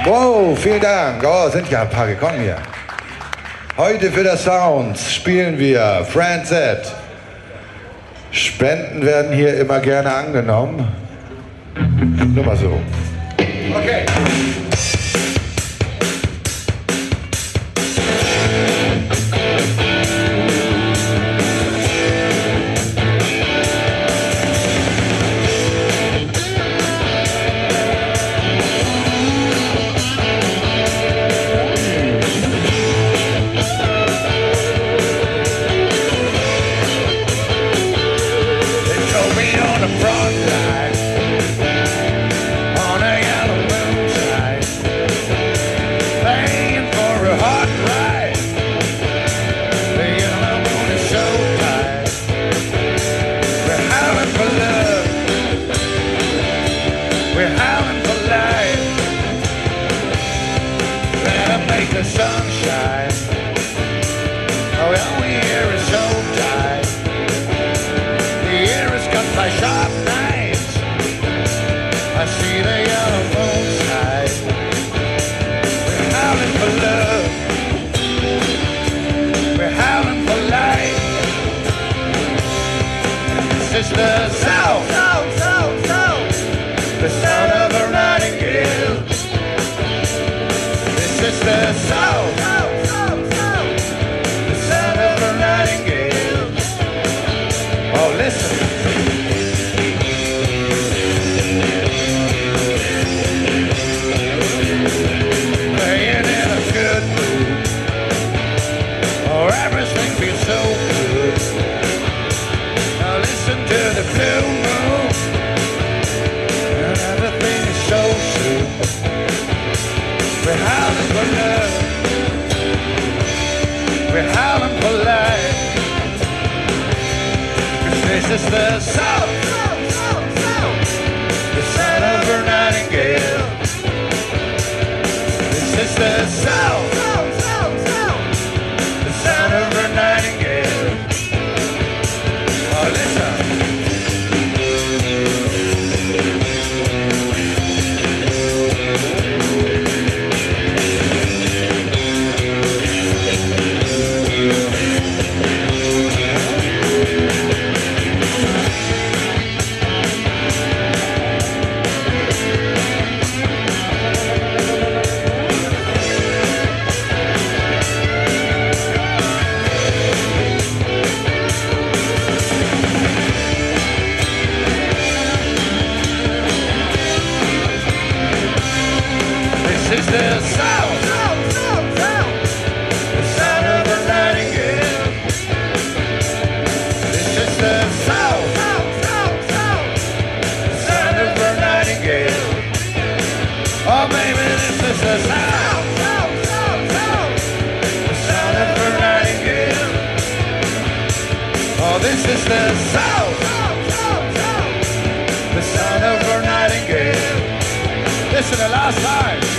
Wow, vielen Dank. Oh, sind ja ein paar gekommen hier. Heute für das Sounds spielen wir Friend Z. Spenden werden hier immer gerne angenommen. Nur mal so. Okay. Sunshine, oh, the air is so tight. The air is cut by sharp knives. I see the yellow moon side. We're howling for love. We're howling for life. This is the South, South, South, South. The sound of a nightingale. This is the South, South, South, South. The sound of a nightingale. Oh, listen. Playing in a good mood. Oh, everything feels so good. Now listen to the blue moon. And everything is so sweet. We're howling for love. We're howling for life. 'Cause this is the South, South, South, South. The sound of a nightingale. This is the South, South, South, South. The sound of a nightingale. Oh, listen. This is the South, South, South, South. The sound of a nightingale. This is the South, South, South, South. The sound of a nightingale. Oh, baby, this is the South, South, South, South. The sound of a nightingale. Oh, this is the South, South, South, South. The sound of a nightingale. Listen the last time.